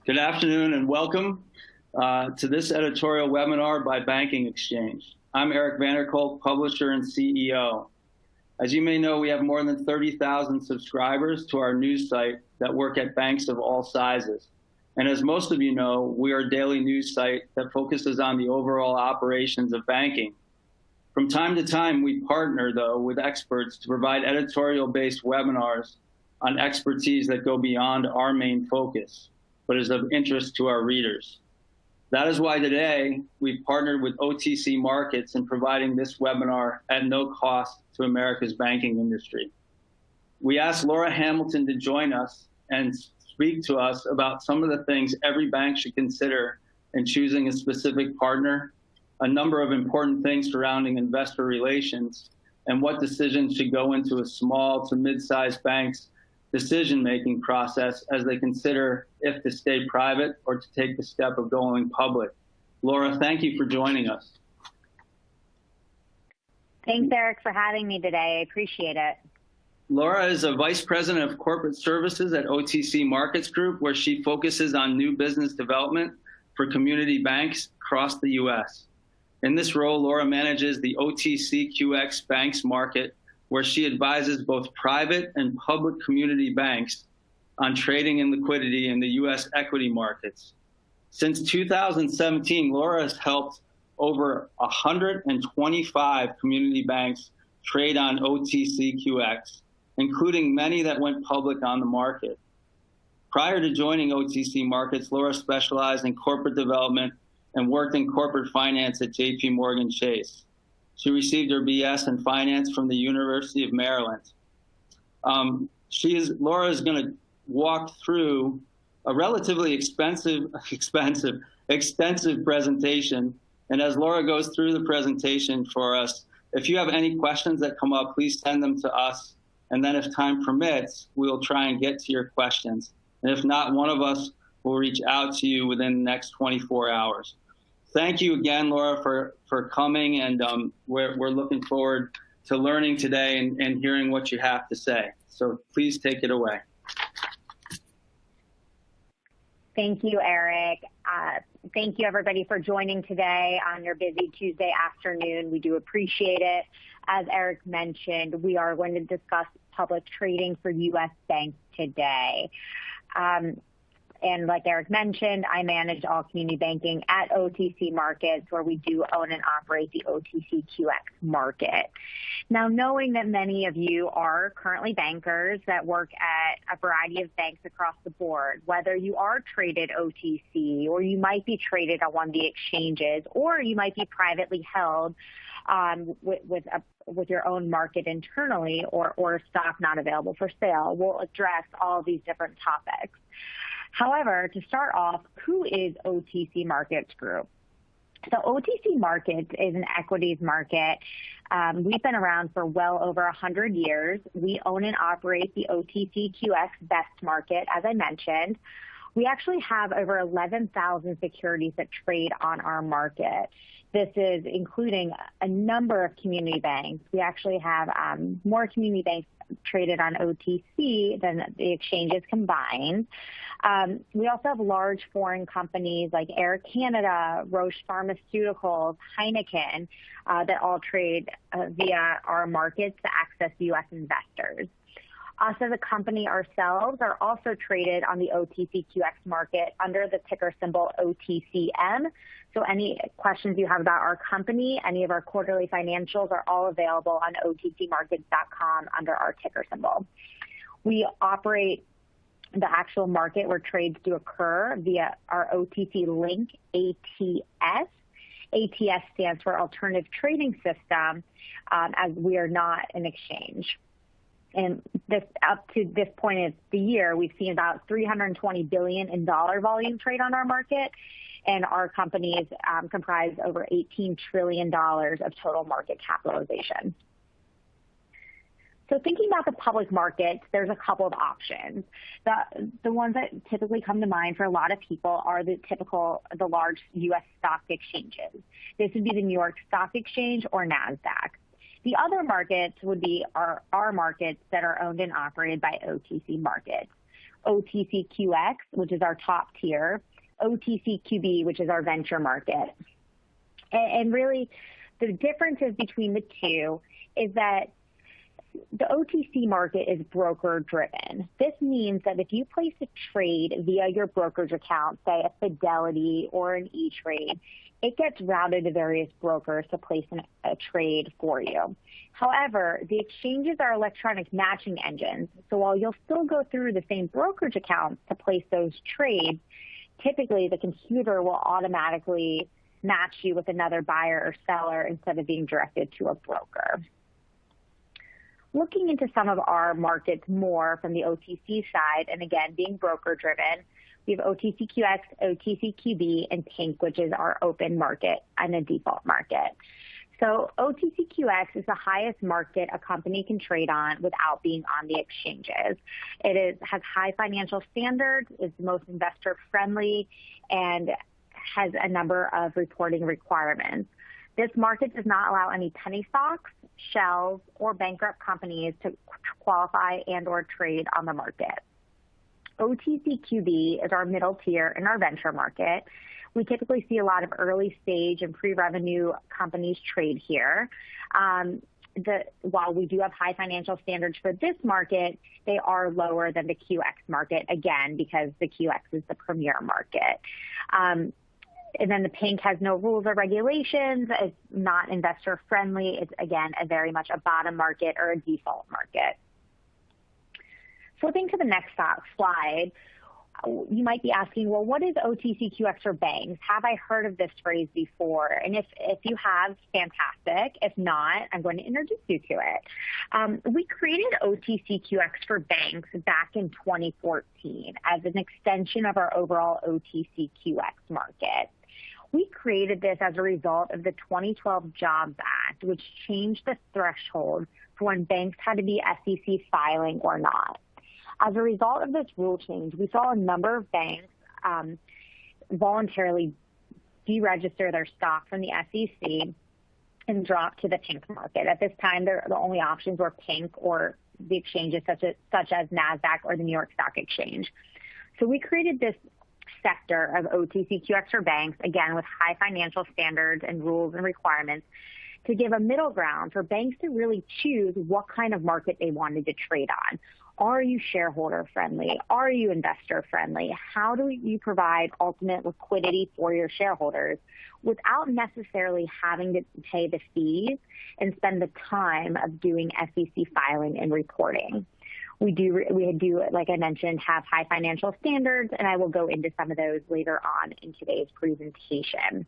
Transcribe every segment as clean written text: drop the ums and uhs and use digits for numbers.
Good afternoon and welcome to this editorial webinar by Banking Exchange. I'm Eric Vanderkolk, publisher and CEO. As you may know, we have more than 30,000 subscribers to our news site that work at banks of all sizes. And as most of you know, we are a daily news site that focuses on the overall operations of banking. From time to time, we partner, though, with experts to provide editorial-based webinars on expertise that go beyond our main focus, but is of interest to our readers. That is why today we've partnered with OTC Markets in providing this webinar at no cost to America's banking industry. We asked Laura Hamilton to join us and speak to us about some of the things every bank should consider in choosing a specific partner, a number of important things surrounding investor relations, and what decisions should go into a small to mid-sized bank's decision-making process as they consider if to stay private or to take the step of going public. Laura, thank you for joining us. Thanks, Eric, for having me today. I appreciate it. Laura is a vice president of corporate services at OTC Markets Group, where she focuses on new business development for community banks across the U.S. In this role, Laura manages the OTCQX banks market, where she advises both private and public community banks on trading and liquidity in the U.S. equity markets. Since 2017, Laura has helped over 125 community banks trade on OTCQX, including many that went public on the market. Prior to joining OTC Markets, Laura specialized in corporate development and worked in corporate finance at JPMorgan Chase. She received her BS in finance from the University of Maryland. Laura is going to walk through a relatively extensive presentation. And as Laura goes through the presentation for us, if you have any questions that come up, please send them to us. And then if time permits, we'll try and get to your questions. And if not, one of us will reach out to you within the next 24 hours. Thank you again, Laura, for coming, and we're looking forward to learning today and hearing what you have to say. So please take it away. Thank you, Eric. Thank you, everybody, for joining today on your busy Tuesday afternoon. We do appreciate it. As Eric mentioned, we are going to discuss public trading for U.S. banks today. And like Eric mentioned, I manage all community banking at OTC Markets, where we do own and operate the OTCQX market. Now, knowing that many of you are currently bankers that work at a variety of banks across the board, whether you are traded OTC or you might be traded on one of the exchanges, or you might be privately held with your own market internally, or stock not available for sale, we'll address all of these different topics. However, to start off, who is OTC Markets Group? So OTC Markets is an equities market. We've been around for well over 100 years. We own and operate the OTCQX best market, as I mentioned. We actually have over 11,000 securities that trade on our market. This is including a number of community banks. We actually have more community banks traded on OTC than the exchanges combined. We also have large foreign companies like Air Canada, Roche Pharmaceuticals, Heineken, that all trade via our markets to access U.S. investors. Us as a company ourselves are also traded on the OTCQX market under the ticker symbol OTCM. So any questions you have about our company, any of our quarterly financials are all available on OTCmarkets.com under our ticker symbol. We operate the actual market where trades do occur via our OTC Link ATS. ATS stands for Alternative Trading System, as we are not an exchange. And up to this point of the year, we've seen about $320 billion in dollar volume trade on our market, and our companies comprise over $18 trillion of total market capitalization. So thinking about the public markets, there's a couple of options. The ones that typically come to mind for a lot of people are the large U.S. stock exchanges. This would be the New York Stock Exchange or NASDAQ. The other markets would be our markets that are owned and operated by OTC Markets. OTCQX, which is our top tier, OTCQB, which is our venture market. And really, the differences between the two is that the OTC market is broker-driven. This means that if you place a trade via your brokerage account, say a Fidelity or an E-Trade, it gets routed to various brokers to place a trade for you. However, the exchanges are electronic matching engines, so while you'll still go through the same brokerage accounts to place those trades, typically the computer will automatically match you with another buyer or seller instead of being directed to a broker. Looking into some of our markets more from the OTC side, and again, being broker-driven, we have OTCQX, OTCQB, and Pink, which is our open market and a default market. So OTCQX is the highest market a company can trade on without being on the exchanges. It has high financial standards, is most investor-friendly, and has a number of reporting requirements. This market does not allow any penny stocks, shells, or bankrupt companies to qualify and or trade on the market. OTCQB is our middle tier in our venture market. We typically see a lot of early stage and pre-revenue companies trade here. While we do have high financial standards for this market, they are lower than the QX market, again, because the QX is the premier market. And then the Pink has no rules or regulations. It's not investor friendly. It's, again, very much a bottom market or a default market. Flipping to the next slide, you might be asking, well, what is OTCQX for banks? Have I heard of this phrase before? And if you have, fantastic. If not, I'm going to introduce you to it. We created OTCQX for banks back in 2014 as an extension of our overall OTCQX market. We created this as a result of the 2012 Jobs Act, which changed the threshold for when banks had to be SEC filing or not. As a result of this rule change, we saw a number of banks voluntarily deregister their stock from the SEC and drop to the Pink market. At this time, the only options were Pink or the exchanges such as NASDAQ or the New York Stock Exchange. So we created this sector of OTCQX for banks, again, with high financial standards and rules and requirements, to give a middle ground for banks to really choose what kind of market they wanted to trade on. Are you shareholder friendly? Are you investor friendly? How do you provide ultimate liquidity for your shareholders without necessarily having to pay the fees and spend the time of doing SEC filing and reporting? We do, like I mentioned, have high financial standards, and I will go into some of those later on in today's presentation.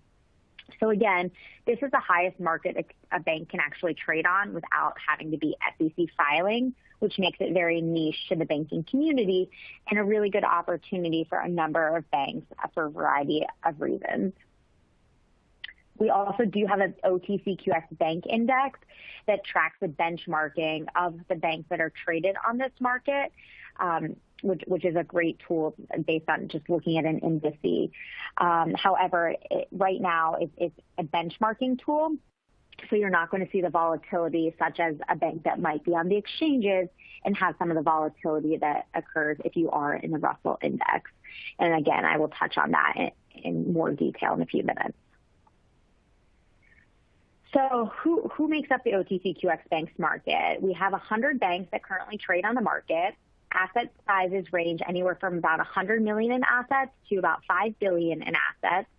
So again, this is the highest market a bank can actually trade on without having to be SEC filing, which makes it very niche to the banking community and a really good opportunity for a number of banks for a variety of reasons. We also do have an OTCQX bank index that tracks the benchmarking of the banks that are traded on this market, which is a great tool based on just looking at an indice. However, right now it's a benchmarking tool, so you're not going to see the volatility such as a bank that might be on the exchanges and have some of the volatility that occurs if you are in the Russell index. And again, I will touch on that in more detail in a few minutes. So who makes up the OTCQX banks market? We have 100 banks that currently trade on the market. Asset sizes range anywhere from about 100 million in assets to about 5 billion in assets.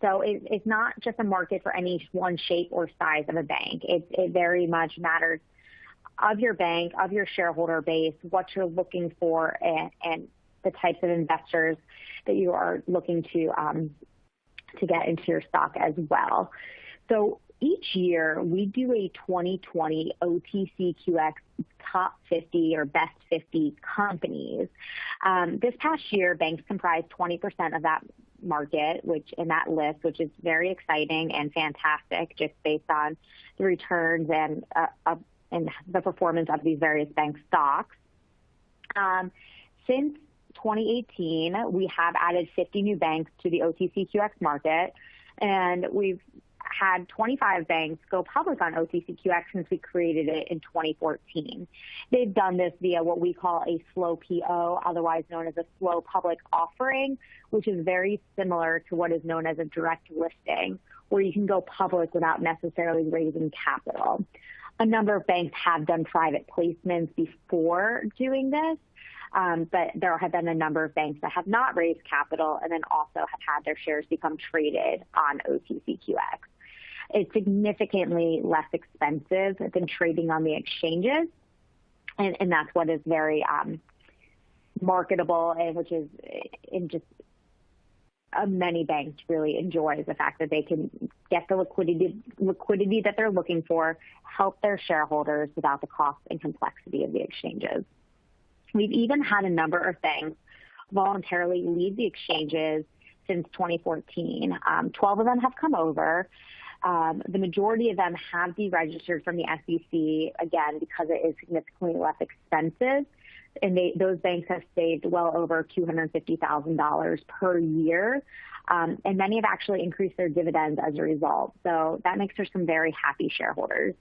So it's not just a market for any one shape or size of a bank. It very much matters of your bank, of your shareholder base, what you're looking for, and the types of investors that you are looking to get into your stock as well. So each year, we do a 2020 OTCQX top 50 or best 50 companies. This past year, banks comprised 20% of that market, which is very exciting and fantastic, just based on the returns and the performance of these various bank stocks. Since 2018, we have added 50 new banks to the OTCQX market, and we've had 25 banks go public on OTCQX since we created it in 2014. They've done this via what we call a slow PO, otherwise known as a slow public offering, which is very similar to what is known as a direct listing, where you can go public without necessarily raising capital. A number of banks have done private placements before doing this, but there have been a number of banks that have not raised capital and then also have had their shares become traded on OTCQX. It's significantly less expensive than trading on the exchanges, and that's what is very marketable, and which is in just many banks really enjoy the fact that they can get the liquidity that they're looking for, help their shareholders without the cost and complexity of the exchanges. We've even had a number of banks voluntarily leave the exchanges since 2014. 12 of them have come over. The majority of them have deregistered from the SEC, again, because it is significantly less expensive. And those banks have saved well over $250,000 per year. And many have actually increased their dividends as a result. So that makes for some very happy shareholders.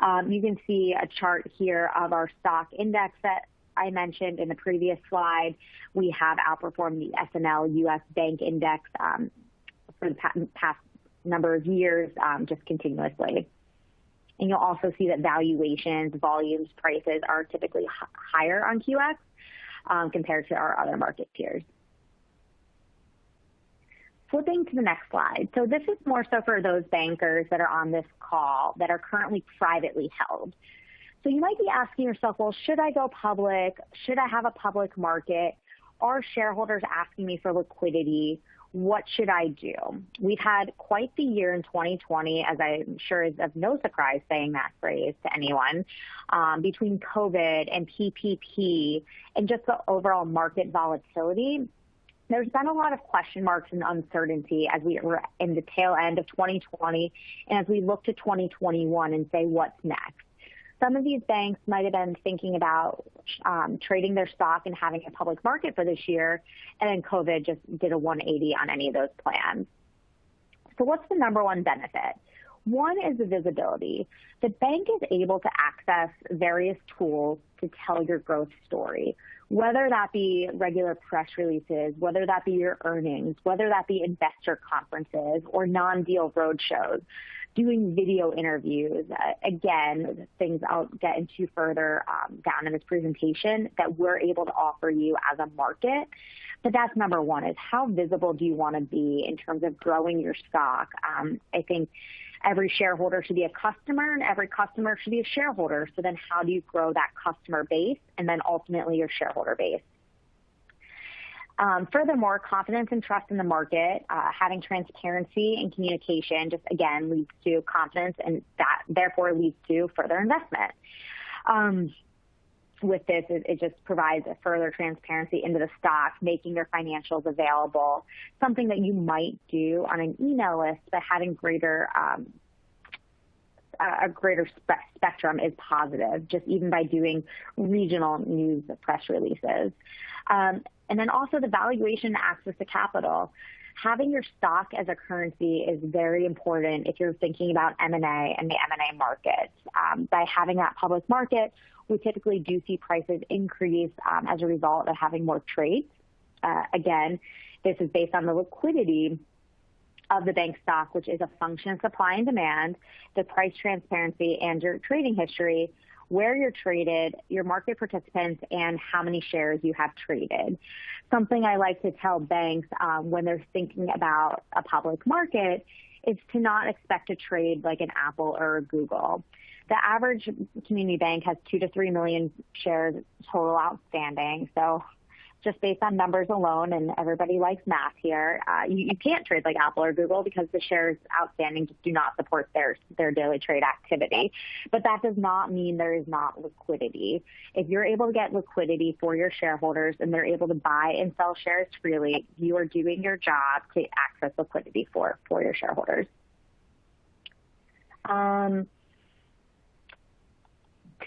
You can see a chart here of our stock index that I mentioned in the previous slide. We have outperformed the S&L U.S. Bank Index for the past number of years, just continuously. And you'll also see that valuations, volumes, prices are typically higher on QX compared to our other market peers. Flipping to the next slide. So this is more so for those bankers that are on this call that are currently privately held. So you might be asking yourself, well, should I go public? Should I have a public market? Are shareholders asking me for liquidity? What should I do? We've had quite the year in 2020, as I'm sure is of no surprise saying that phrase to anyone, between COVID and PPP and just the overall market volatility. There's been a lot of question marks and uncertainty as we were in the tail end of 2020 and as we look to 2021 and say, what's next? Some of these banks might have been thinking about trading their stock and having a public market for this year, and then COVID just did a 180 on any of those plans. So what's the number one benefit? One is the visibility. The bank is able to access various tools to tell your growth story, whether that be regular press releases, whether that be your earnings, whether that be investor conferences or non-deal roadshows, doing video interviews, again, things I'll get into further down in this presentation that we're able to offer you as a market. But that's number one, is how visible do you want to be in terms of growing your stock? I think every shareholder should be a customer and every customer should be a shareholder. So then how do you grow that customer base and then ultimately your shareholder base? Furthermore, confidence and trust in the market, having transparency and communication just, again, leads to confidence, and that therefore leads to further investment. With this, it just provides a further transparency into the stock, making your financials available, something that you might do on an email list, but having a greater spectrum is positive, just even by doing regional news press releases. And then also the valuation and access to capital. Having your stock as a currency is very important if you're thinking about M&A and the M&A market. By having that public market, we typically do see prices increase as a result of having more trades. Again, this is based on the liquidity of the bank stock, which is a function of supply and demand, the price transparency, and your trading history, where you're traded, your market participants, and how many shares you have traded. Something I like to tell banks when they're thinking about a public market is to not expect to trade like an Apple or a Google. The average community bank has 2 to 3 million shares total outstanding. So just based on numbers alone, and everybody likes math here, you can't trade like Apple or Google because the shares outstanding just do not support their daily trade activity. But that does not mean there is not liquidity. If you're able to get liquidity for your shareholders and they're able to buy and sell shares freely, you are doing your job to access liquidity for your shareholders. To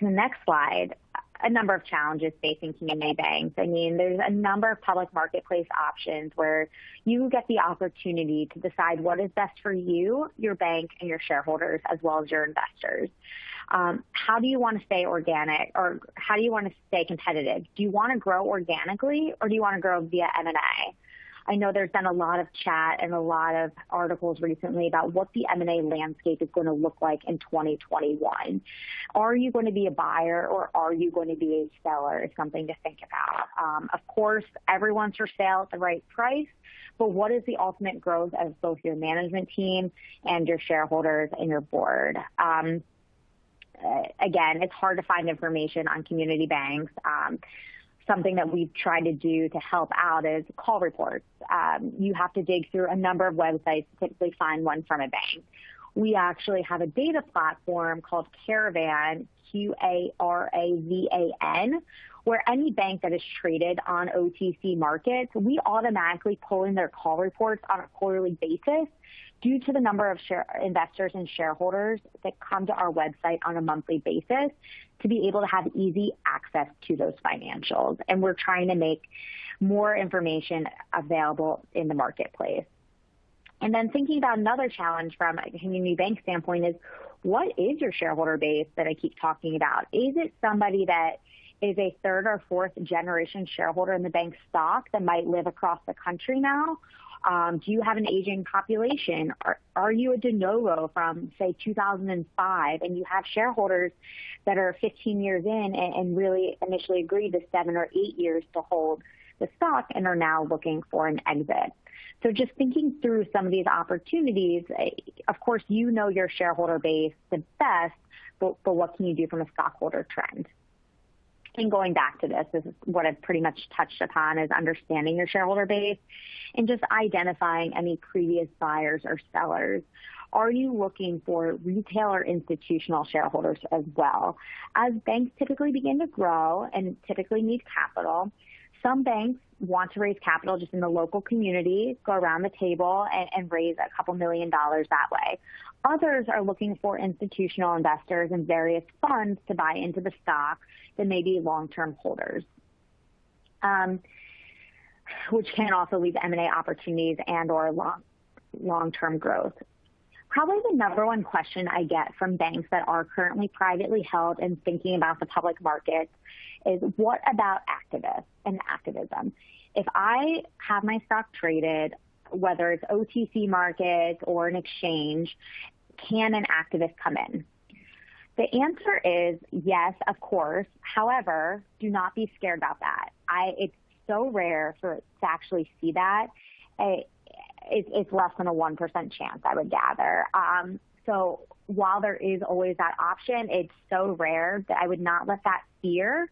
the next slide, a number of challenges facing community banks. I mean, there's a number of public marketplace options where you get the opportunity to decide what is best for you, your bank, and your shareholders, as well as your investors. How do you want to stay organic, or how do you want to stay competitive? Do you want to grow organically, or do you want to grow via M&A? I know there's been a lot of chat and a lot of articles recently about what the M&A landscape is going to look like in 2021. Are you going to be a buyer, or are you going to be a seller? Is something to think about. Of course, everyone's for sale at the right price, but what is the ultimate growth of both your management team and your shareholders and your board? Again, it's hard to find information on community banks. Something that we've tried to do to help out is call reports. You have to dig through a number of websites to typically find one from a bank. We actually have a data platform called Caravan, Qaravan, where any bank that is traded on OTC markets, we automatically pull in their call reports on a quarterly basis due to the number of investors and shareholders that come to our website on a monthly basis to be able to have easy access to those financials. And we're trying to make more information available in the marketplace. And then thinking about another challenge from a community bank standpoint is, what is your shareholder base that I keep talking about? Is it somebody that is a third or fourth generation shareholder in the bank's stock that might live across the country now? Do you have an aging population? Are you a de novo from, say, 2005, and you have shareholders that are 15 years in and really initially agreed to 7 or 8 years to hold the stock and are now looking for an exit? So just thinking through some of these opportunities, of course, you know your shareholder base the best, but what can you do from a stockholder trend? And going back to this is what I've pretty much touched upon, is understanding your shareholder base and just identifying any previous buyers or sellers. Are you looking for retail or institutional shareholders as well? As banks typically begin to grow and typically need capital, some banks want to raise capital just in the local community, go around the table and raise a couple $1 million that way. Others are looking for institutional investors and various funds to buy into the stock that may be long-term holders, which can also lead to M&A opportunities and or long-term growth. Probably the number one question I get from banks that are currently privately held and thinking about the public markets is, what about activists and activism? If I have my stock traded, whether it's OTC markets or an exchange, can an activist come in? The answer is yes, of course. However, do not be scared about that. It's so rare to actually see that. It's less than a 1% chance, I would gather. So while there is always that option, it's so rare that I would not let that fear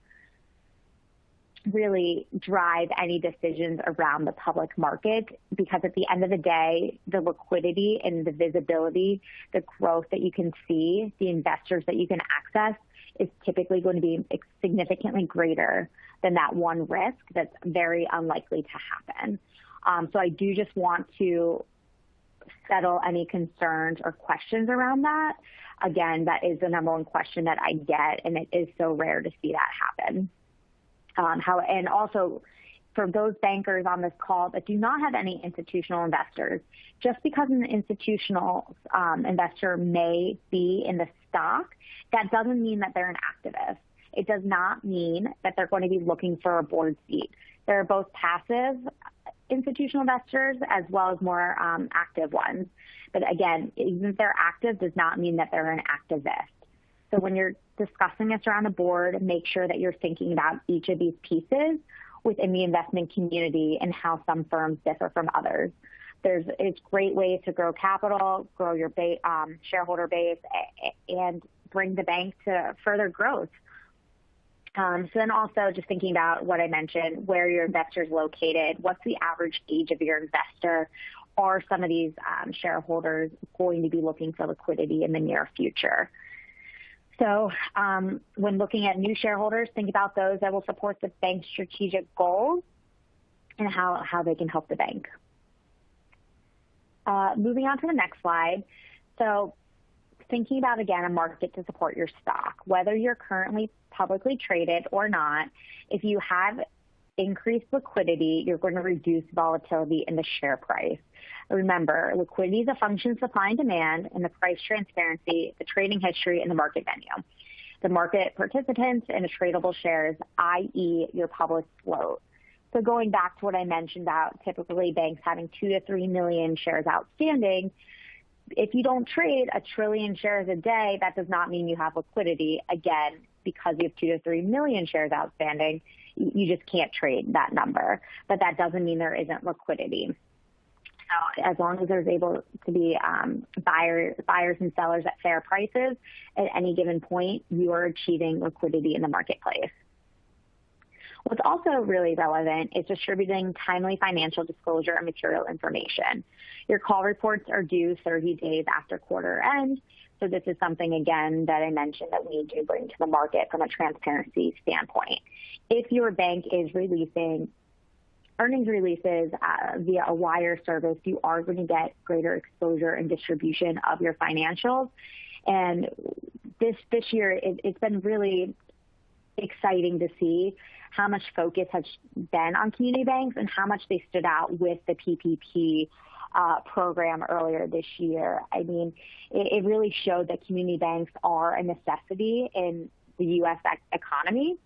really drive any decisions around the public market, because at the end of the day, the liquidity and the visibility, the growth that you can see, the investors that you can access is typically going to be significantly greater than that one risk that's very unlikely to happen. So I do just want to settle any concerns or questions around that. Again, that is the number one question that I get, and it is so rare to see that happen. And also, for those bankers on this call that do not have any institutional investors, just because an institutional investor may be in the stock, that doesn't mean that they're an activist. It does not mean that they're going to be looking for a board seat. There are both passive institutional investors as well as more active ones. But again, even if they're active does not mean that they're an activist. So when you're discussing this around the board, make sure that you're thinking about each of these pieces within the investment community and how some firms differ from others. It's great ways to grow capital, grow your shareholder base, and bring the bank to further growth. So then also just thinking about what I mentioned, where your investors located, what's the average age of your investor? Are some of these shareholders going to be looking for liquidity in the near future? So when looking at new shareholders, think about those that will support the bank's strategic goals and how they can help the bank. Moving on to the next slide. So thinking about, again, a market to support your stock, whether you're currently publicly traded or not, if you have increased liquidity, you're going to reduce volatility in the share price. Remember, liquidity is a function of supply and demand, and the price transparency, the trading history, and the market venue. The market participants and the tradable shares, i.e. your public float. So going back to what I mentioned about typically banks having 2 to 3 million shares outstanding, if you don't trade 1 trillion shares a day, that does not mean you have liquidity. Again, because you have 2 to 3 million shares outstanding, you just can't trade that number. But that doesn't mean there isn't liquidity. So as long as there's able to be buyers and sellers at fair prices at any given point, you are achieving liquidity in the marketplace. What's also really relevant is distributing timely financial disclosure and material information. Your call reports are due 30 days after quarter end. So this is something, again, that I mentioned that we need to bring to the market from a transparency standpoint. If your bank is releasing earnings releases via a wire service, you are going to get greater exposure and distribution of your financials. And this year, it's been really exciting to see how much focus has been on community banks and how much they stood out with the PPP program earlier this year. I mean, it really showed that community banks are a necessity in the U.S. economy,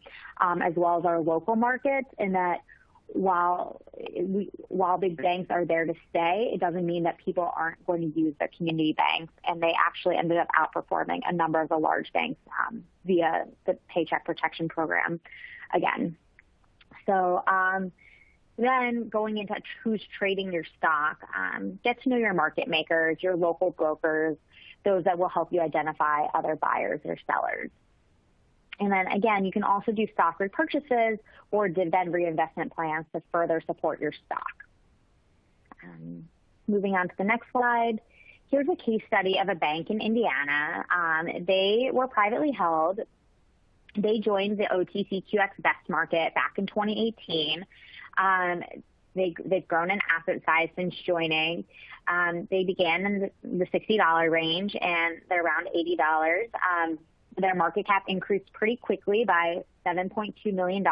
as well as our local markets, and that while big banks are there to stay, it doesn't mean that people aren't going to use the community banks, and they actually ended up outperforming a number of the large banks via the Paycheck Protection Program again. So then going into who's trading your stock, get to know your market makers, your local brokers, those that will help you identify other buyers or sellers. And then again, you can also do stock repurchases or dividend reinvestment plans to further support your stock. Moving on to the next slide. Here's a case study of a bank in Indiana. They were privately held. They joined the OTCQX best market back in 2018. They've grown in asset size since joining. They began in the $60 range, and they're around $80. Their market cap increased pretty quickly by $7.2 million,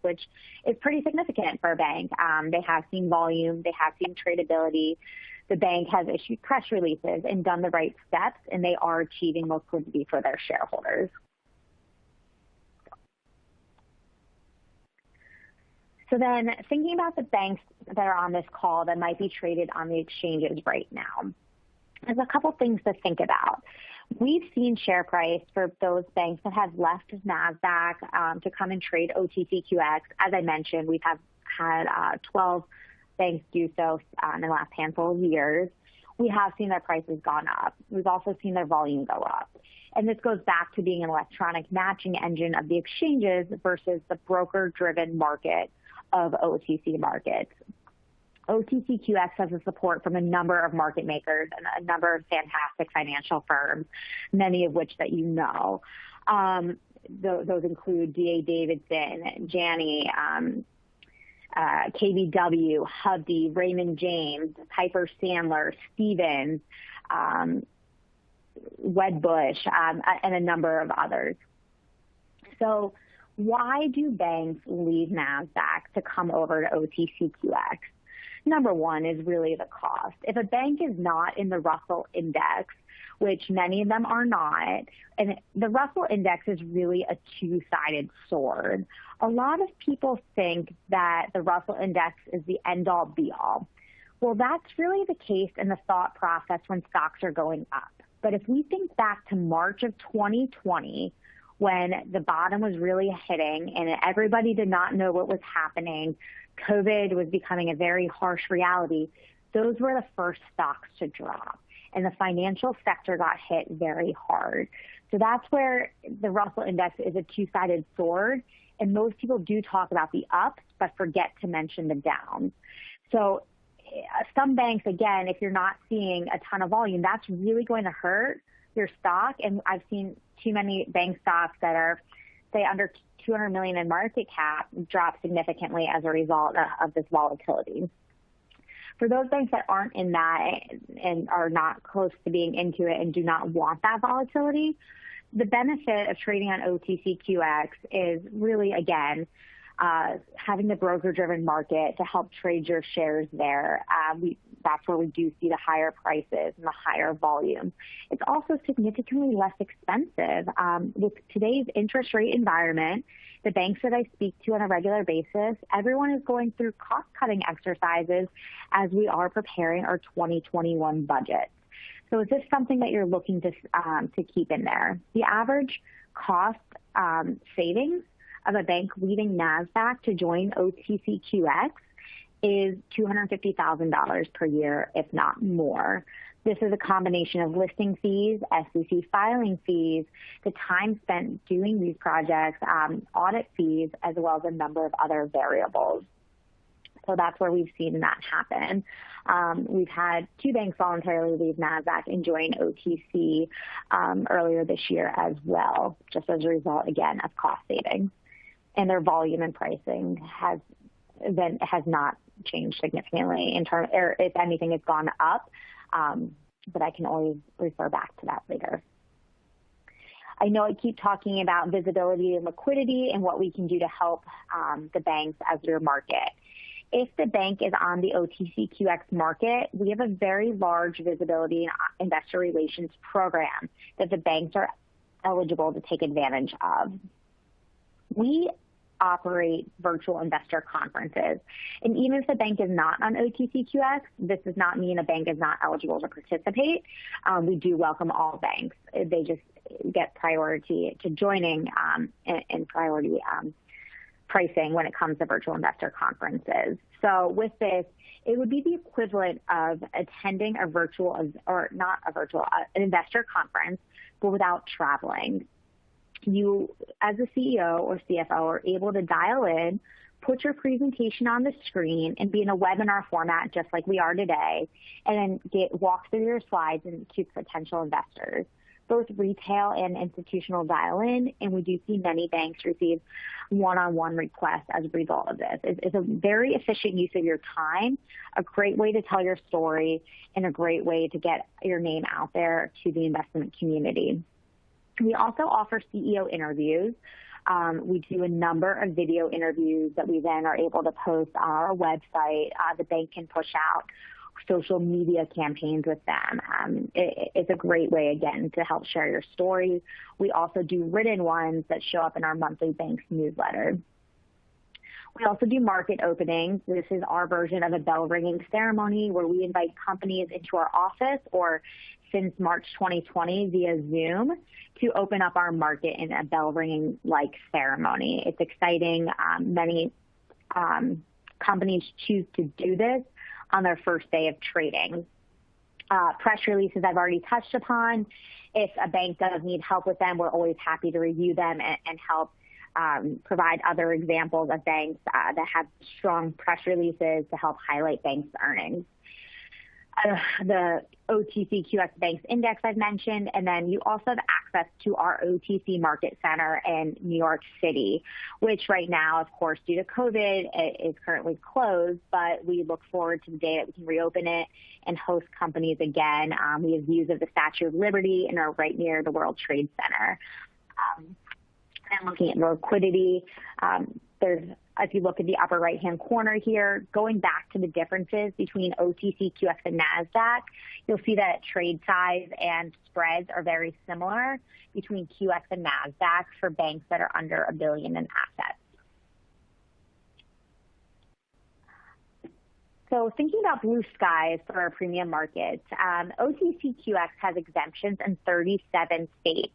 which is pretty significant for a bank. They have seen volume. They have seen tradability. The bank has issued press releases and done the right steps, and they are achieving liquidity for their shareholders. So then thinking about the banks that are on this call that might be traded on the exchanges right now, there's a couple things to think about. We've seen share price for those banks that have left NASDAQ to come and trade OTCQX. As I mentioned, we've had 12 banks do so in the last handful of years. We have seen their prices gone up. We've also seen their volume go up. And this goes back to being an electronic matching engine of the exchanges versus the broker-driven market of OTC markets. OTCQX has the support from a number of market makers and a number of fantastic financial firms, many of which that you know. Those include D.A. Davidson, Janney, KBW, Hovde, Raymond James, Piper Sandler, Stephens, Wedbush, and a number of others. So why do banks leave NASDAQ to come over to OTCQX? Number one is really the cost. If a bank is not in the Russell Index, which many of them are not, and the Russell Index is really a two-sided sword. A lot of people think that the Russell Index is the end-all, be-all. Well, that's really the case in the thought process when stocks are going up. But if we think back to March of 2020, when the bottom was really hitting and everybody did not know what was happening, COVID was becoming a very harsh reality, those were the first stocks to drop. And the financial sector got hit very hard. So that's where the Russell Index is a two-sided sword. And most people do talk about the ups, but forget to mention the downs. So some banks, again, if you're not seeing a ton of volume, that's really going to hurt your stock. And I've seen too many bank stocks that are, say, under 200 million in market cap drop significantly as a result of this volatility. For those banks that aren't in that and are not close to being into it and do not want that volatility, the benefit of trading on OTCQX is really, again, having the broker-driven market to help trade your shares there. That's where we do see the higher prices and the higher volume. It's also significantly less expensive. With today's interest rate environment, the banks that I speak to on a regular basis, everyone is going through cost-cutting exercises as we are preparing our 2021 budget. So is this something that you're looking to keep in there? The average cost savings of a bank leaving NASDAQ to join OTCQX is $250,000 per year, if not more. This is a combination of listing fees, SEC filing fees, the time spent doing these projects, audit fees, as well as a number of other variables. So that's where we've seen that happen. We've had 2 banks voluntarily leave NASDAQ and join OTC earlier this year as well, just as a result, again, of cost savings. And their volume and pricing has not changed significantly in terms, or if anything, it's gone up. But I can always refer back to that later. I know I keep talking about visibility and liquidity and what we can do to help the banks as your market. If the bank is on the OTCQX market, we have a very large visibility and investor relations program that the banks are eligible to take advantage of. We operate virtual investor conferences. And even if the bank is not on OTCQX, this does not mean a bank is not eligible to participate. We do welcome all banks. They just get priority to joining and priority pricing when it comes to virtual investor conferences. So with this, it would be the equivalent of attending a virtual, or not a virtual, an investor conference, but without traveling. You, as a CEO or CFO, are able to dial in, put your presentation on the screen, and be in a webinar format just like we are today, and then walk through your slides and to potential investors. Both retail and institutional dial in, and we do see many banks receive one-on-one requests as a result of this. It's a very efficient use of your time, a great way to tell your story, and a great way to get your name out there to the investment community. We also offer CEO interviews. We do a number of video interviews that we then are able to post on our website. The bank can push out social media campaigns with them. It's a great way, again, to help share your story. We also do written ones that show up in our monthly bank's newsletter. We also do market openings. This is our version of a bell ringing ceremony where we invite companies into our office, or since March 2020 via Zoom, to open up our market in a bell ringing like ceremony. It's exciting. Many companies choose to do this on their first day of trading. Press releases I've already touched upon. If a bank does need help with them, we're always happy to review them and help provide other examples of banks that have strong press releases to help highlight banks' earnings. The OTCQX Banks Index I've mentioned, and then you also have access to our OTC Market Center in New York City, which right now, of course, due to COVID, is currently closed, but we look forward to the day that we can reopen it and host companies again. We have views of the Statue of Liberty and are right near the World Trade Center. And looking at liquidity, if you look at the upper right-hand corner here, going back to the differences between OTCQX and NASDAQ, you'll see that trade size and spreads are very similar between QX and NASDAQ for banks that are under $1 billion in assets. So thinking about blue skies for our premium markets, OTCQX has exemptions in 37 states.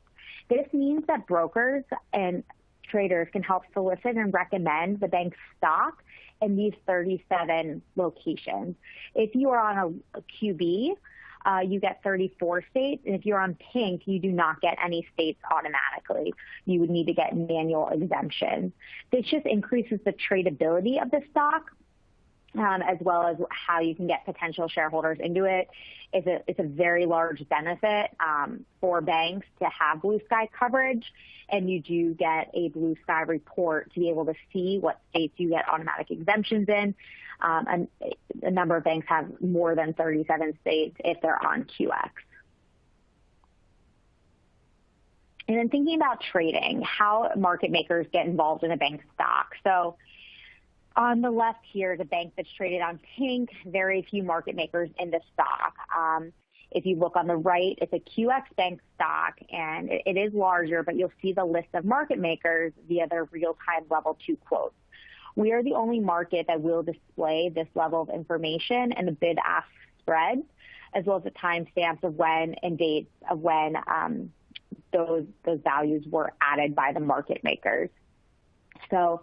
This means that brokers and traders can help solicit and recommend the bank's stock in these 37 locations. If you are on a QB, you get 34 states, and if you're on pink, you do not get any states automatically. You would need to get manual exemptions. This just increases the tradability of the stock, as well as how you can get potential shareholders into it. It's a very large benefit for banks to have blue sky coverage, and you do get a blue sky report to be able to see what states you get automatic exemptions in. And a number of banks have more than 37 states if they're on QX. And then thinking about trading, how market makers get involved in a bank stock. So on the left here is a bank that's traded on pink, very few market makers in the stock. If you look on the right, it's a QX bank stock, and it is larger, but you'll see the list of market makers via their real-time level 2 quotes. We are the only market that will display this level of information and the bid-ask spread, as well as the timestamps of when and dates of when those values were added by the market makers. So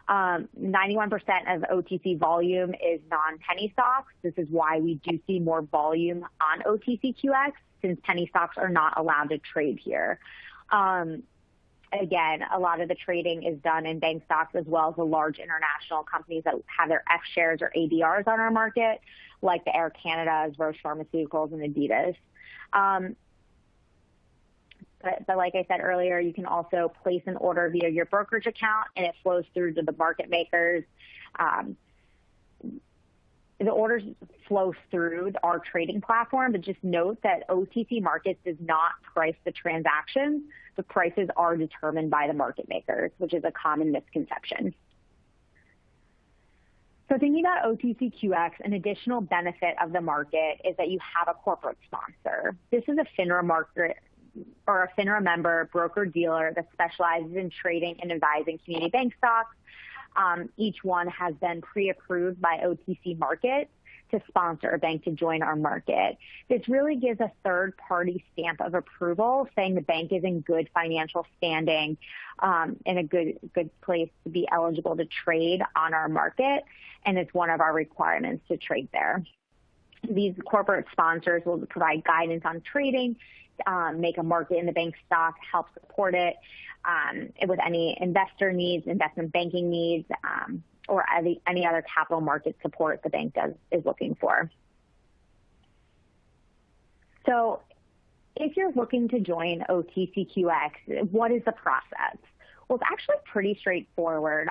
91% of OTC volume is non-penny stocks. This is why we do see more volume on OTCQX, since penny stocks are not allowed to trade here. Again, a lot of the trading is done in bank stocks, as well as the large international companies that have their F shares or ADRs on our market, like the Air Canadas, Roche Pharmaceuticals, and Adidas. But like I said earlier, you can also place an order via your brokerage account, and it flows through to the market makers. The orders flow through our trading platform, but just note that OTC Markets does not price the transactions. The prices are determined by the market makers, which is a common misconception. So thinking about OTCQX, an additional benefit of the market is that you have a corporate sponsor. This is a FINRA market, or a FINRA member broker-dealer that specializes in trading and advising community bank stocks. Each one has been pre-approved by OTC Markets to sponsor a bank to join our market. This really gives a third-party stamp of approval, saying the bank is in good financial standing, in a good place to be eligible to trade on our market, and it's one of our requirements to trade there. These corporate sponsors will provide guidance on trading, make a market in the bank stock, help support it with any investor needs, investment banking needs, or any other capital market support the bank is looking for. So if you're looking to join OTCQX, what is the process? Well, it's actually pretty straightforward.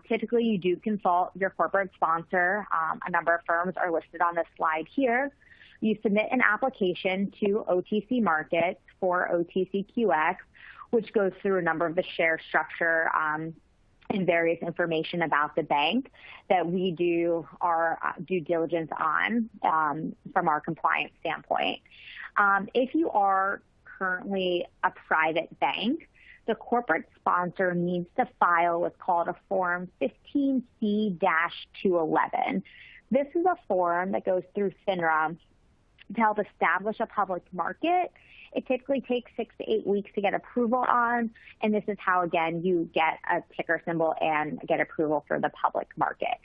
Typically, you do consult your corporate sponsor. A number of firms are listed on this slide here. You submit an application to OTC Markets for OTCQX, which goes through a number of the share structure and various information about the bank that we do our due diligence on from our compliance standpoint. If you are currently a private bank, the corporate sponsor needs to file what's called a Form 15C-211. This is a form that goes through FINRA to help establish a public market. It typically takes 6 to 8 weeks to get approval on, and this is how, again, you get a ticker symbol and get approval for the public market.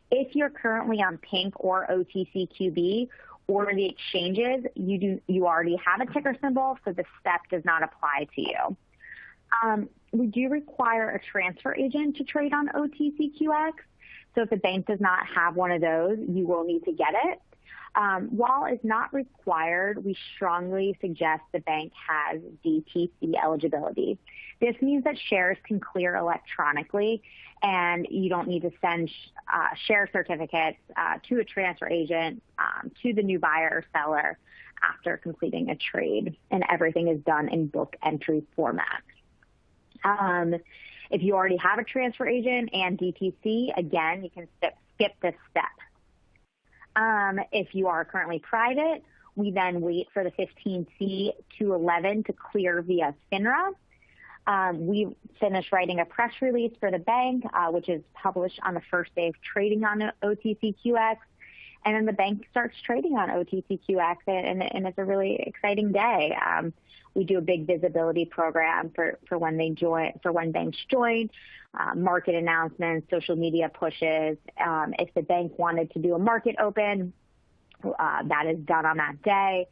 If you're currently on Pink or OTCQB or the exchanges, you already have a ticker symbol, so the step does not apply to you. We do require a transfer agent to trade on OTCQX, so if the bank does not have one of those, you will need to get it. While it's not required, we strongly suggest the bank has DTC eligibility. This means that shares can clear electronically, and you don't need to send share certificates to a transfer agent, to the new buyer or seller after completing a trade, and everything is done in book entry format. If you already have a transfer agent and DTC, again, you can skip this step. If you are currently private, we then wait for the 15C-211 to clear via FINRA. We finish writing a press release for the bank, which is published on the first day of trading on OTCQX, and then the bank starts trading on OTCQX, and it's a really exciting day. We do a big visibility program for when they join, for when banks join, market announcements, social media pushes. If the bank wanted to do a market open, that is done on that day,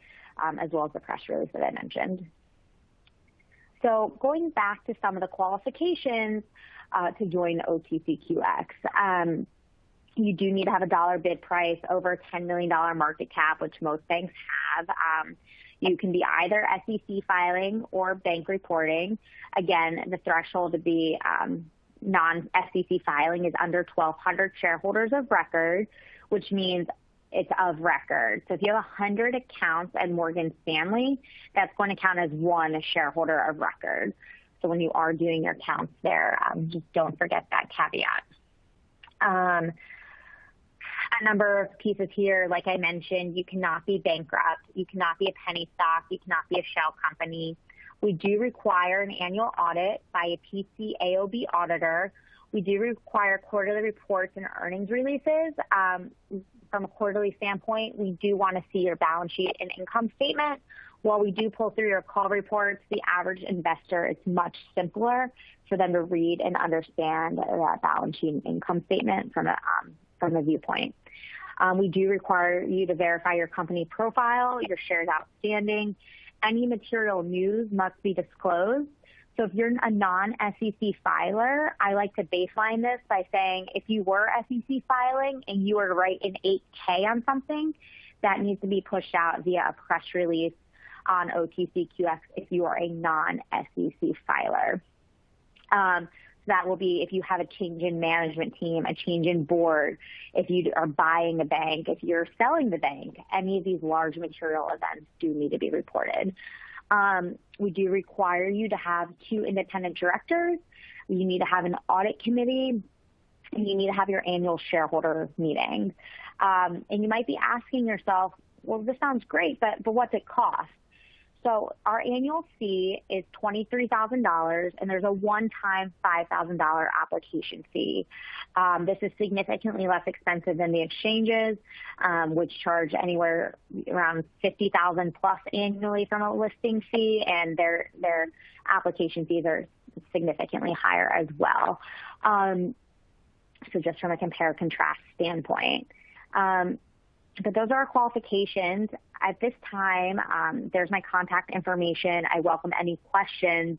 as well as the press release that I mentioned. So going back to some of the qualifications to join OTCQX, you do need to have a dollar bid price over $10 million market cap, which most banks have. You can be either SEC filing or bank reporting. Again, the threshold to be non-SEC filing is under 1,200 shareholders of record. which means it's of record. So if you have 100 accounts at Morgan Stanley, that's going to count as one shareholder of record. So when you are doing your counts there, just don't forget that caveat. A number of pieces here, like I mentioned, you cannot be bankrupt, you cannot be a penny stock, you cannot be a shell company. We do require an annual audit by a PCAOB auditor. We do require quarterly reports and earnings releases. From a quarterly standpoint, we do want to see your balance sheet and income statement. While we do pull through your call reports, the average investor, it's much simpler for them to read and understand that balance sheet and income statement from a viewpoint. We do require you to verify your company profile, your shares outstanding. Any material news must be disclosed. So if you're a non-SEC filer, I like to baseline this by saying if you were SEC filing and you were to write an 8K on something, that needs to be pushed out via a press release on OTCQX if you are a non-SEC filer. So that will be if you have a change in management team, a change in board, if you are buying a bank, if you're selling the bank, any of these large material events do need to be reported. We do require you to have 2 independent directors. You need to have an audit committee, and you need to have your annual shareholder meeting. And you might be asking yourself, well, this sounds great, but what's it cost? So our annual fee is $23,000, and there's a one-time $5,000 application fee. This is significantly less expensive than the exchanges, which charge anywhere around $50,000 plus annually from a listing fee, and their application fees are significantly higher as well. So just from a compare-contrast standpoint. But those are our qualifications. At this time, there's my contact information. I welcome any questions,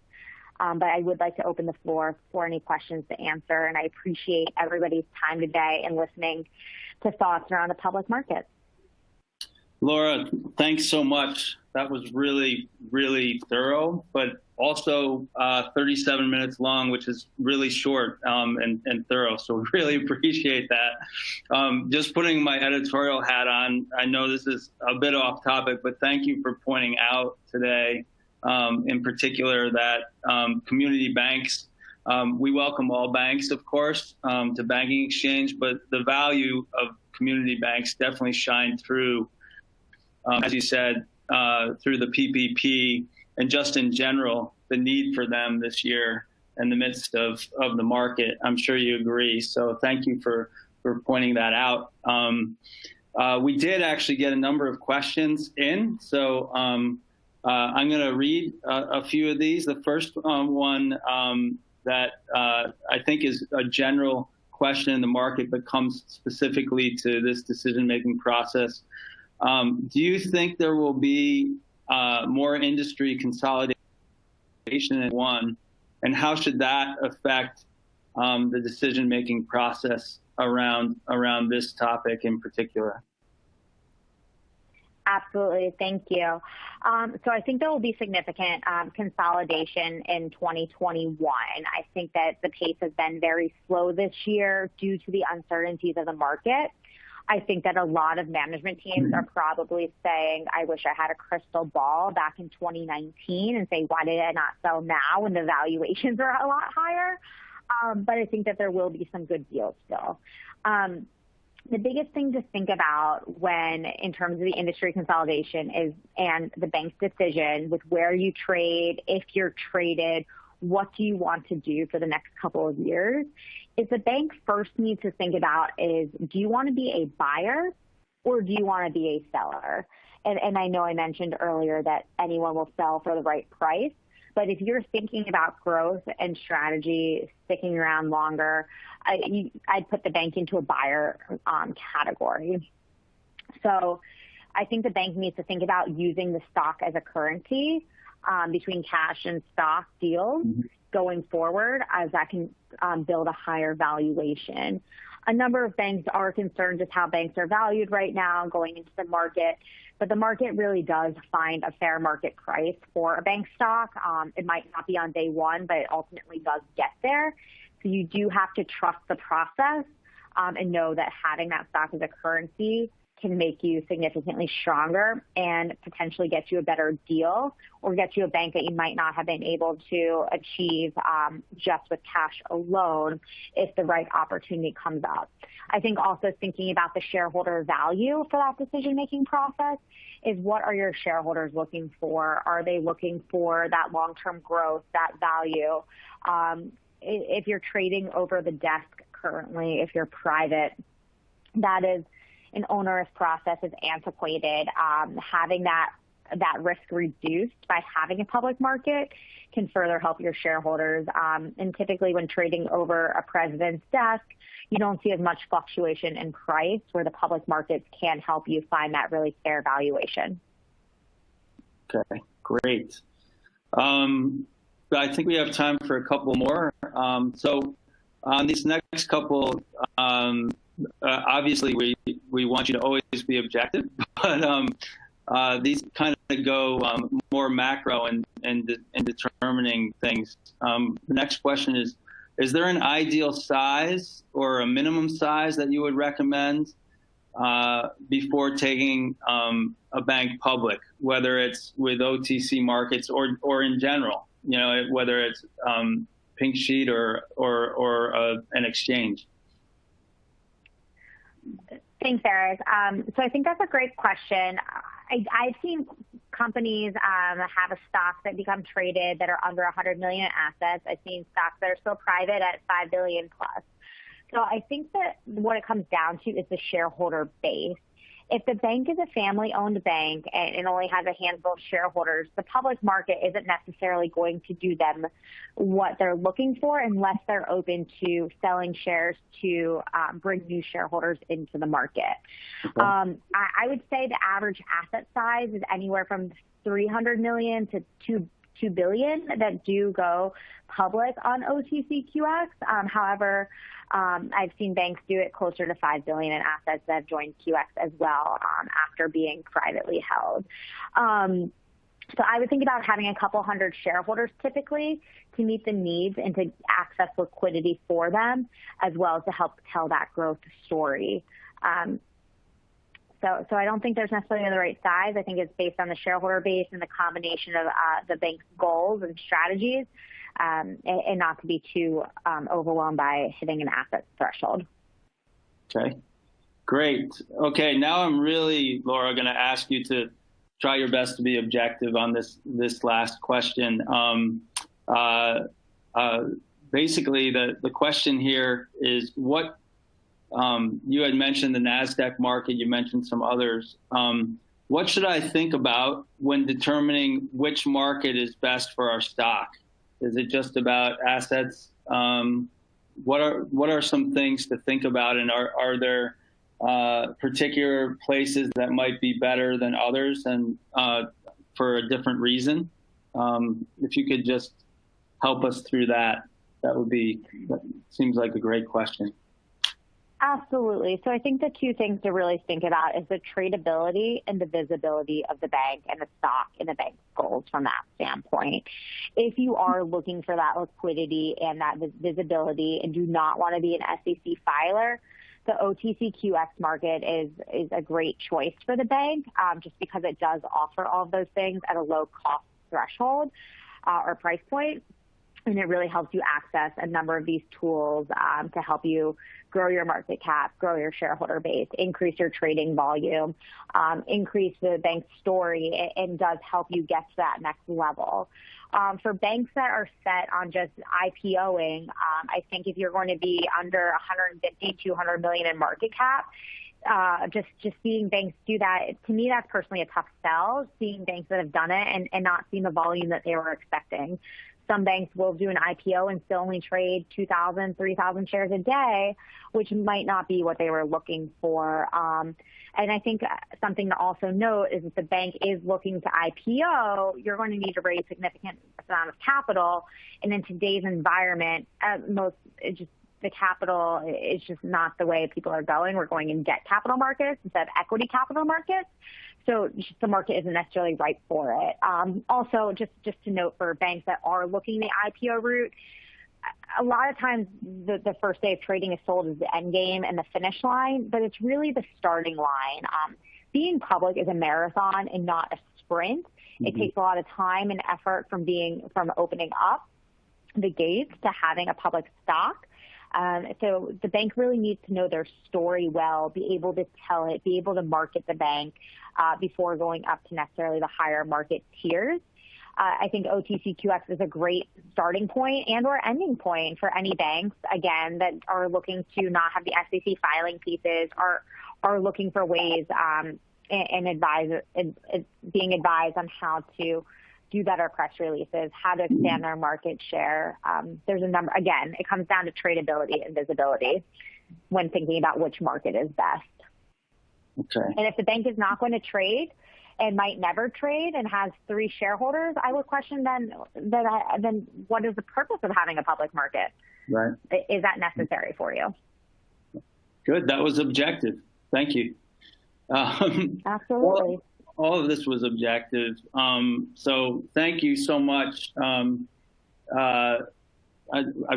but I would like to open the floor for any questions to answer, and I appreciate everybody's time today and listening to thoughts around the public markets. Laura, thanks so much. That was really, really thorough, but also 37 minutes long, which is really short and thorough. So really appreciate that. Just putting my editorial hat on, I know this is a bit off topic, but thank you for pointing out today, in particular, that community banks, we welcome all banks, of course, to banking exchange, but the value of community banks definitely shine through, as you said, through the PPP and just in general, the need for them this year in the midst of the market. I'm sure you agree. So thank you for pointing that out. We did actually get a number of questions in. So I'm going to read a few of these. The first one that I think is a general question in the market, but comes specifically to this decision-making process. Do you think there will be more industry consolidation in one, and how should that affect the decision-making process around this topic in particular? Absolutely. Thank you. So I think there will be significant consolidation in 2021. I think that the pace has been very slow this year due to the uncertainties of the market. I think that a lot of management teams are probably saying, I wish I had a crystal ball back in 2019 and say, why did I not sell now when the valuations are a lot higher? But I think that there will be some good deals still. The biggest thing to think about when, in terms of the industry consolidation is, and the bank's decision with where you trade, if you're traded, what do you want to do for the next couple of years, is the bank first needs to think about is, do you want to be a buyer or do you want to be a seller? And I know I mentioned earlier that anyone will sell for the right price, but if you're thinking about growth and strategy, sticking around longer, I'd put the bank into a buyer category. So I think the bank needs to think about using the stock as a currency between cash and stock deals going forward, as that can build a higher valuation. A number of banks are concerned just how banks are valued right now going into the market, but the market really does find a fair market price for a bank stock. It might not be on day one, but it ultimately does get there. So you do have to trust the process and know that having that stock as a currency can make you significantly stronger and potentially get you a better deal or get you a bank that you might not have been able to achieve just with cash alone if the right opportunity comes up. I think also thinking about the shareholder value for that decision-making process is, what are your shareholders looking for? Are they looking for that long-term growth, that value? If you're trading over the desk currently, if you're private, that is an onerous process, is antiquated. Having that risk reduced by having a public market can further help your shareholders. And typically when trading over a president's desk, you don't see as much fluctuation in price, where the public markets can help you find that really fair valuation. Okay, great. I think we have time for a couple more. So on these next couple, obviously we want you to always be objective, but these kind of go more macro in determining things. The next question is there an ideal size or a minimum size that you would recommend before taking a bank public, whether it's with OTC markets or in general, whether it's pink sheet or an exchange? Thanks, Eric. So I think that's a great question. I've seen companies have a stock that become traded that are under 100 million in assets. I've seen stocks that are still private at 5 billion plus. So I think that what it comes down to is the shareholder base. If the bank is a family-owned bank and only has a handful of shareholders, the public market isn't necessarily going to do them what they're looking for unless they're open to selling shares to bring new shareholders into the market. Okay. I would say the average asset size is anywhere from 300 million to 2 billion that do go public on OTCQX. However, I've seen banks do it closer to 5 billion in assets that have joined QX as well after being privately held. So I would think about having a couple hundred shareholders typically to meet the needs and to access liquidity for them, as well as to help tell that growth story. So I don't think there's necessarily the right size. I think it's based on the shareholder base and the combination of the bank's goals and strategies, and not to be too overwhelmed by hitting an asset threshold. Okay, great. Okay, now I'm really, Laura, going to ask you to try your best to be objective on this last question. Basically, the question here is what you had mentioned the NASDAQ market, you mentioned some others. What should I think about when determining which market is best for our stock? Is it just about assets? What are some things to think about, and are there particular places that might be better than others and for a different reason? If you could just help us through that seems like a great question. Absolutely. So I think the two things to really think about is the tradability and the visibility of the bank and the stock and the bank's goals from that standpoint. If you are looking for that liquidity and that visibility and do not want to be an SEC filer, the OTCQX market is a great choice for the bank, just because it does offer all of those things at a low cost threshold or price point. And it really helps you access a number of these tools to help you grow your market cap, grow your shareholder base, increase your trading volume, increase the bank's story, and does help you get to that next level. For banks that are set on just IPOing, I think if you're going to be under 150, 200 million in market cap, just seeing banks do that, to me, that's personally a tough sell, seeing banks that have done it and not seeing the volume that they were expecting. Some banks will do an IPO and still only trade 2,000, 3,000 shares a day, which might not be what they were looking for. And I think something to also note is if the bank is looking to IPO, you're going to need to raise significant amount of capital. And in today's environment, the capital is just not the way people are going. We're going in debt capital markets instead of equity capital markets. So the market isn't necessarily right for it. Also, just to note for banks that are looking the IPO route, a lot of times the first day of trading is sold as the end game and the finish line, but it's really the starting line. Being public is a marathon and not a sprint. Mm-hmm. It takes a lot of time and effort from opening up the gates to having a public stock. So the bank really needs to know their story well, be able to tell it, be able to market the bank before going up to necessarily the higher market tiers. I think OTCQX is a great starting point and or ending point for any banks, again, that are looking to not have the SEC filing pieces, are looking for ways and being advised on how to do better press releases, how to expand their market share. There's a number, again, it comes down to tradability and visibility when thinking about which market is best. Okay. And if the bank is not going to trade and might never trade and has 3 shareholders, I would question then what is the purpose of having a public market? Right. Is that necessary for you? Good. That was objective. Thank you. Absolutely. All of this was objective. So thank you so much. I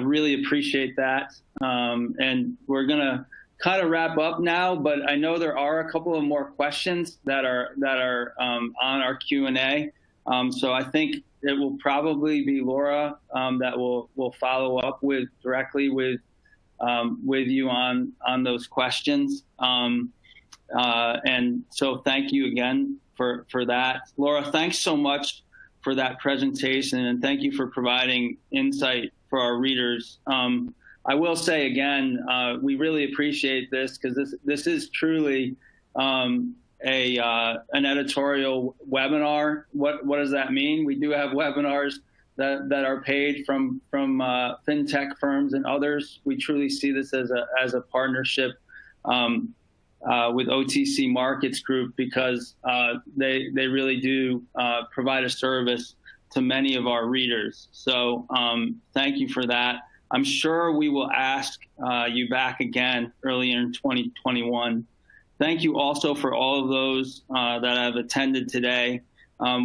really appreciate that. And we're going to kind of wrap up now, but I know there are a couple of more questions that are on our Q&A. So I think it will probably be Laura that will follow up directly with you on those questions. And so thank you again for that. Laura, thanks so much for that presentation, and thank you for providing insight for our readers. I will say again, we really appreciate this because this is truly an editorial webinar. What does that mean? We do have webinars that are paid from fintech firms and others. We truly see this as a partnership with OTC Markets Group because they really do provide a service to many of our readers. So thank you for that. I'm sure we will ask you back again earlier in 2021. Thank you also for all of those that have attended today.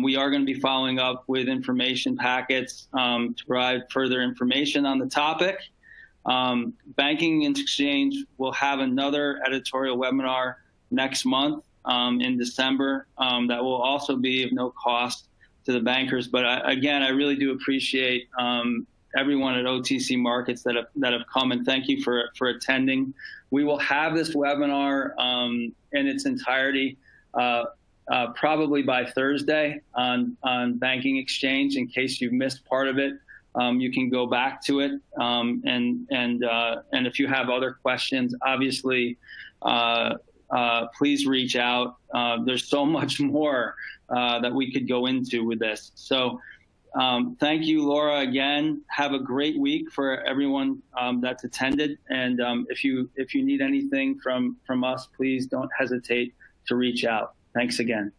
We are going to be following up with information packets to provide further information on the topic. Banking and Exchange will have another editorial webinar next month in December that will also be of no cost to the bankers. But again, I really do appreciate everyone at OTC Markets that have come, and thank you for attending. We will have this webinar in its entirety probably by Thursday on Banking Exchange. In case you've missed part of it, you can go back to it. And if you have other questions, obviously, please reach out. There's so much more that we could go into with this. So thank you, Laura, again. Have a great week for everyone that's attended. And if you need anything from us, please don't hesitate to reach out. Thanks again.